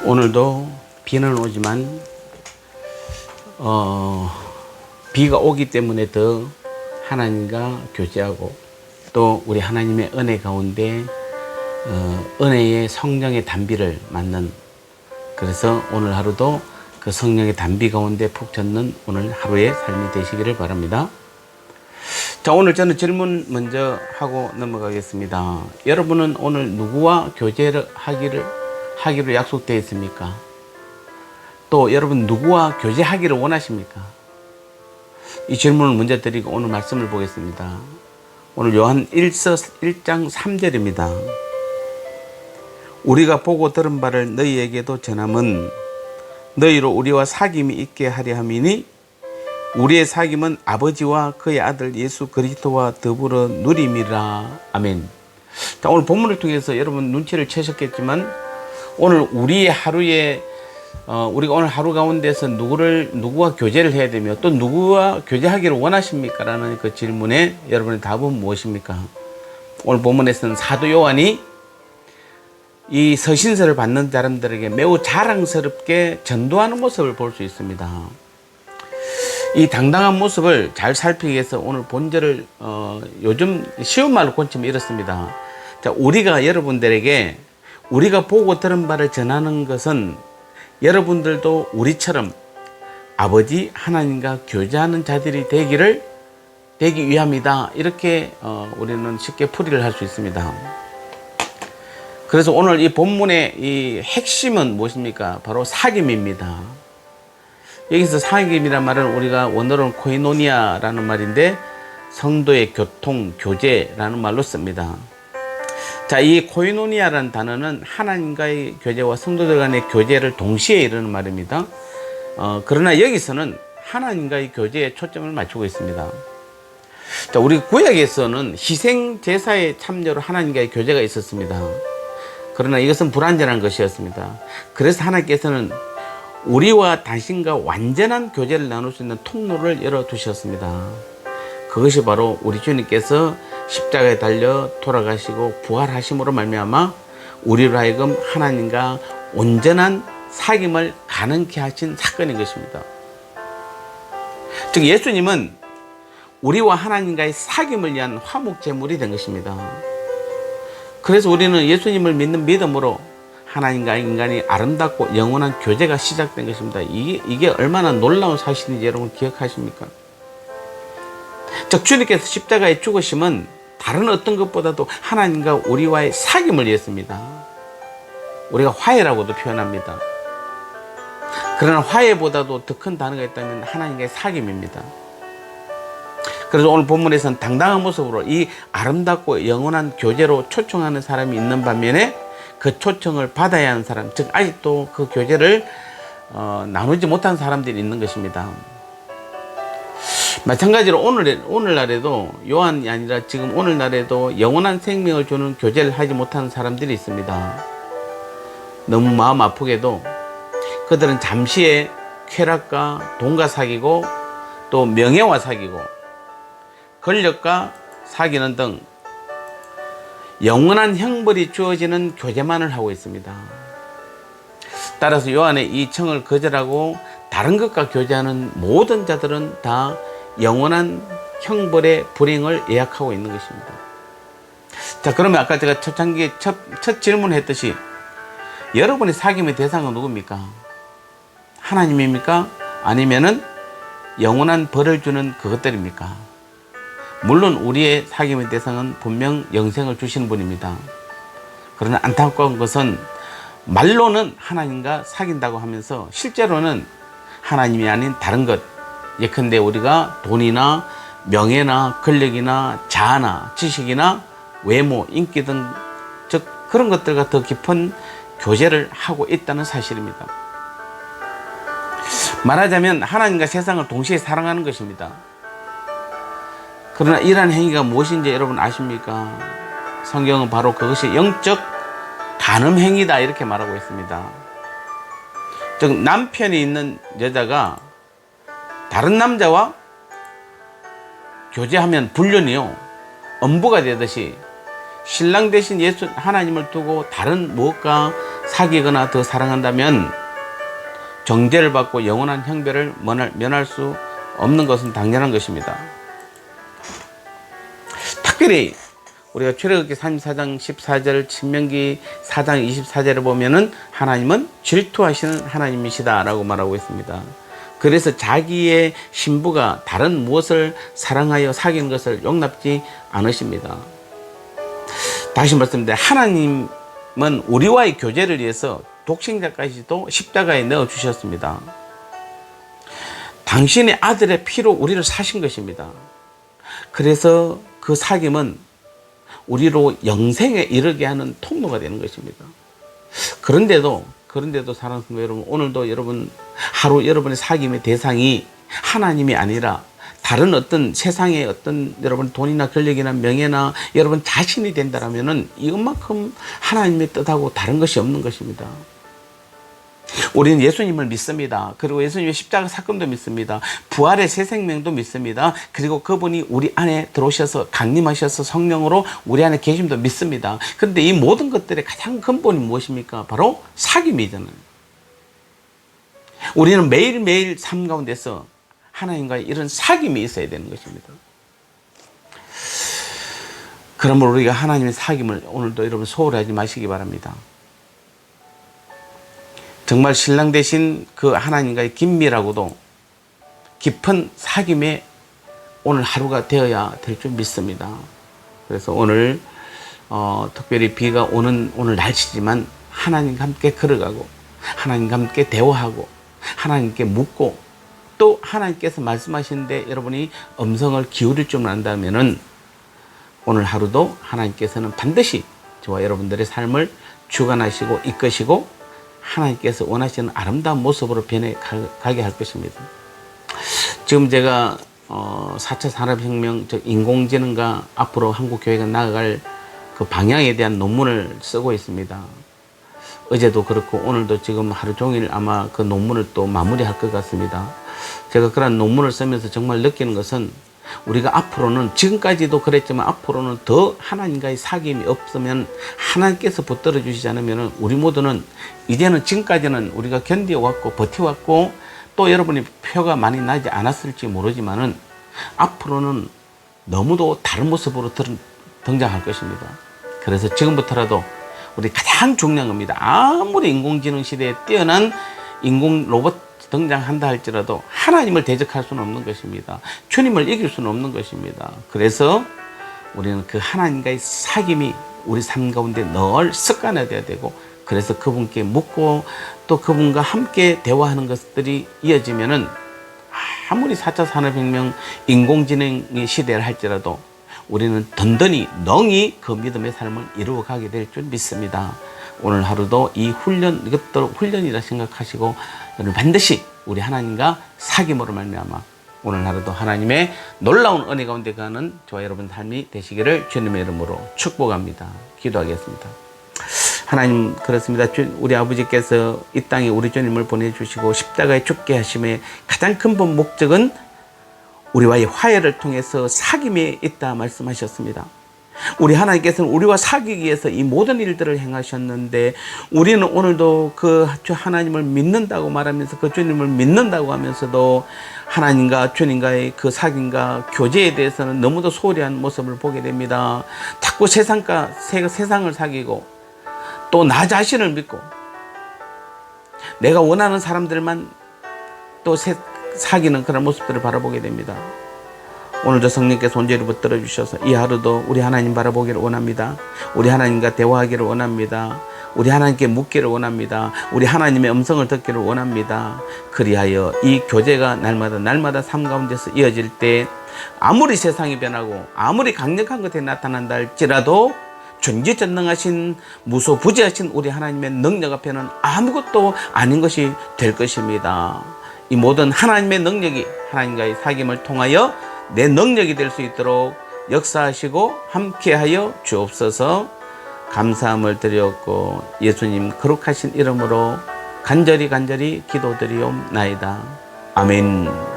오늘도 비는 오지만 비가 오기 때문에 더 하나님과 교제하고 또 우리 하나님의 은혜 가운데 은혜의 성령의 단비를 맞는, 그래서 오늘 하루도 그 성령의 단비 가운데 푹 젖는 오늘 하루의 삶이 되시기를 바랍니다. 자, 오늘 저는 질문 먼저 하고 넘어가겠습니다. 여러분은 오늘 누구와 교제를 하기로 약속되어 있습니까? 또 여러분 누구와 교제하기를 원하십니까? 이 질문을 먼저 드리고 오늘 말씀을 보겠습니다. 오늘 요한 1장 3절입니다. 우리가 보고 들은 바를 너희에게도 전함은 너희로 우리와 사귐이 있게 하려 함이니 우리의 사귐은 아버지와 그의 아들 예수 그리스도와 더불어 누림이라. 아멘. 자, 오늘 본문을 통해서 여러분 눈치를 채셨겠지만 오늘 우리의 하루에 우리가 오늘 하루 가운데서 누구와 교제를 해야 되며 또 누구와 교제하기를 원하십니까? 라는 그 질문에 여러분의 답은 무엇입니까? 오늘 본문에서는 사도 요한이 이 서신서를 받는 사람들에게 매우 자랑스럽게 전도하는 모습을 볼 수 있습니다. 이 당당한 모습을 잘 살피기 위해서 오늘 본절을 요즘 쉬운 말로 꽂히면 이렇습니다. 자, 우리가 여러분들에게 우리가 보고 들은 바를 전하는 것은 여러분들도 우리처럼 아버지 하나님과 교제하는 자들이 되기 위함이다. 이렇게 우리는 쉽게 풀이를 할 수 있습니다. 그래서 오늘 이 본문의 이 핵심은 무엇입니까? 바로 사귐입니다. 여기서 사귐이란 말은 우리가 원어로는 코이노니아라는 말인데 성도의 교통, 교제라는 말로 씁니다. 자, 이 코이노니아라는 단어는 하나님과의 교제와 성도들 간의 교제를 동시에 이루는 말입니다. 그러나 여기서는 하나님과의 교제에 초점을 맞추고 있습니다. 자, 우리 구약에서는 희생 제사의 참여로 하나님과의 교제가 있었습니다. 그러나 이것은 불완전한 것이었습니다. 그래서 하나님께서는 우리와 당신과 완전한 교제를 나눌 수 있는 통로를 열어두셨습니다. 그것이 바로 우리 주님께서 십자가에 달려 돌아가시고 부활하심으로 말미암아 우리로 하여금 하나님과 온전한 사귐을 가능케 하신 사건인 것입니다. 즉 예수님은 우리와 하나님과의 사귐을 위한 화목제물이 된 것입니다. 그래서 우리는 예수님을 믿는 믿음으로 하나님과 인간이 아름답고 영원한 교제가 시작된 것입니다. 이게 얼마나 놀라운 사실인지 여러분 기억하십니까? 즉 주님께서 십자가의 죽으심은 다른 어떤 것보다도 하나님과 우리와의 사귐을 위했습니다. 우리가 화해라고도 표현합니다. 그러나 화해보다도 더 큰 단어가 있다면 하나님과의 사귐입니다. 그래서 오늘 본문에서는 당당한 모습으로 이 아름답고 영원한 교제로 초청하는 사람이 있는 반면에 그 초청을 받아야 하는 사람, 즉 아직도 그 교제를 나누지 못한 사람들이 있는 것입니다. 마찬가지로 오늘날에도 요한이 아니라 지금 오늘날에도 영원한 생명을 주는 교제를 하지 못하는 사람들이 있습니다. 너무 마음 아프게도 그들은 잠시의 쾌락과 돈과 사귀고 또 명예와 사귀고 권력과 사귀는 등 영원한 형벌이 주어지는 교제만을 하고 있습니다. 따라서 요한의 이 청을 거절하고 다른 것과 교제하는 모든 자들은 다 영원한 형벌의 불행을 예약하고 있는 것입니다. 자, 그러면 아까 제가 첫 질문했듯이 여러분의 사귐의 대상은 누굽니까? 하나님입니까? 아니면은 영원한 벌을 주는 그것들입니까? 물론 우리의 사귐의 대상은 분명 영생을 주시는 분입니다. 그러나 안타까운 것은 말로는 하나님과 사귄다고 하면서 실제로는 하나님이 아닌 다른 것, 예컨대 우리가 돈이나 명예나 권력이나 자아나 지식이나 외모, 인기 등 즉 그런 것들과 더 깊은 교제를 하고 있다는 사실입니다. 말하자면 하나님과 세상을 동시에 사랑하는 것입니다. 그러나 이러한 행위가 무엇인지 여러분 아십니까? 성경은 바로 그것이 영적 간음행위다 이렇게 말하고 있습니다. 즉 남편이 있는 여자가 다른 남자와 교제하면 불륜이요 엄부가 되듯이 신랑 대신 예수 하나님을 두고 다른 무엇과 사귀거나 더 사랑한다면 정죄를 받고 영원한 형벌을 면할 수 없는 것은 당연한 것입니다. 특별히 우리가 출애굽기 34장 14절, 신명기 4장 24절을 보면은 하나님은 질투하시는 하나님이시다라고 말하고 있습니다. 그래서 자기의 신부가 다른 무엇을 사랑하여 사귀는 것을 용납지 않으십니다. 다시 말씀드립니다. 하나님은 우리와의 교제를 위해서 독생자까지도 십자가에 넣어주셨습니다. 당신의 아들의 피로 우리를 사신 것입니다. 그래서 그 사귐은 우리로 영생에 이르게 하는 통로가 되는 것입니다. 그런데도 사랑하는 성도 여러분, 오늘도 여러분 하루 여러분의 사귐의 대상이 하나님이 아니라 다른 어떤 세상의 어떤 여러분 돈이나 권력이나 명예나 여러분 자신이 된다라면은 이것만큼 하나님의 뜻하고 다른 것이 없는 것입니다. 우리는 예수님을 믿습니다. 그리고 예수님의 십자가 사건도 믿습니다. 부활의 새 생명도 믿습니다. 그리고 그분이 우리 안에 들어오셔서 강림하셔서 성령으로 우리 안에 계심도 믿습니다. 그런데 이 모든 것들의 가장 근본이 무엇입니까? 바로 사귐이잖아요. 우리는 매일매일 삶 가운데서 하나님과의 이런 사귐이 있어야 되는 것입니다. 그러므로 우리가 하나님의 사귐을 오늘도 여러분 소홀히 하지 마시기 바랍니다. 정말 신랑 되신 그 하나님과의 긴밀하고도 깊은 사귐에 오늘 하루가 되어야 될 줄 믿습니다. 그래서 오늘 특별히 비가 오는 오늘 날씨지만 하나님과 함께 걸어가고 하나님과 함께 대화하고 하나님께 묻고 또 하나님께서 말씀하시는데 여러분이 음성을 기울일 줄 안다면은 오늘 하루도 하나님께서는 반드시 저와 여러분들의 삶을 주관하시고 이끄시고 하나님께서 원하시는 아름다운 모습으로 변해가게 할 것입니다. 지금 제가 4차 산업혁명, 즉 인공지능과 앞으로 한국교회가 나아갈 그 방향에 대한 논문을 쓰고 있습니다. 어제도 그렇고 오늘도 지금 하루 종일 아마 그 논문을 또 마무리할 것 같습니다. 제가 그런 논문을 쓰면서 정말 느끼는 것은 우리가 앞으로는 지금까지도 그랬지만 앞으로는 더 하나님과의 사귐이 없으면 하나님께서 붙들어 주시지 않으면 우리 모두는 이제는 지금까지는 우리가 견뎌왔고 버텨왔고 또 여러분이 표가 많이 나지 않았을지 모르지만은 앞으로는 너무도 다른 모습으로 등장할 것입니다. 그래서 지금부터라도 우리 가장 중요한 겁니다. 아무리 인공지능 시대에 뛰어난 인공 로봇 등장한다 할지라도 하나님을 대적할 수는 없는 것입니다. 주님을 이길 수는 없는 것입니다. 그래서 우리는 그 하나님과의 사귐이 우리 삶 가운데 늘 습관화되어야 되고 그래서 그분께 묻고 또 그분과 함께 대화하는 것들이 이어지면은 아무리 4차 산업혁명 인공지능의 시대를 할지라도 우리는 든든히 능히 그 믿음의 삶을 이루어가게 될 줄 믿습니다. 오늘 하루도 이 훈련, 이것도 훈련이라 생각하시고 여러분 반드시 우리 하나님과 사귐으로 말미암아 오늘 하루도 하나님의 놀라운 은혜 가운데 가는 저와 여러분 삶이 되시기를 주님의 이름으로 축복합니다. 기도하겠습니다. 하나님 그렇습니다. 우리 아버지께서 이 땅에 우리 주님을 보내주시고 십자가에 죽게 하심의 가장 근본 목적은 우리와의 화해를 통해서 사귐에 있다 말씀하셨습니다. 우리 하나님께서는 우리와 사귀기 위해서 이 모든 일들을 행하셨는데 우리는 오늘도 그 하나님을 믿는다고 말하면서 그 주님을 믿는다고 하면서도 하나님과 주님과의 그 사귐과 교제에 대해서는 너무도 소홀히 한 모습을 보게 됩니다. 자꾸 세상을 사귀고 또 나 자신을 믿고 내가 원하는 사람들만 또 사귀는 그런 모습들을 바라보게 됩니다. 오늘도 성령께서 온전히 붙들어 주셔서 이 하루도 우리 하나님 바라보기를 원합니다. 우리 하나님과 대화하기를 원합니다. 우리 하나님께 묻기를 원합니다. 우리 하나님의 음성을 듣기를 원합니다. 그리하여 이 교제가 날마다 삶 가운데서 이어질 때 아무리 세상이 변하고 아무리 강력한 것이 나타난다 할지라도 전지전능하신 무소부지하신 우리 하나님의 능력 앞에는 아무것도 아닌 것이 될 것입니다. 이 모든 하나님의 능력이 하나님과의 사귐을 통하여 내 능력이 될 수 있도록 역사하시고 함께하여 주옵소서. 감사함을 드렸고 예수님 거룩하신 이름으로 간절히 기도드리옵나이다. 아멘.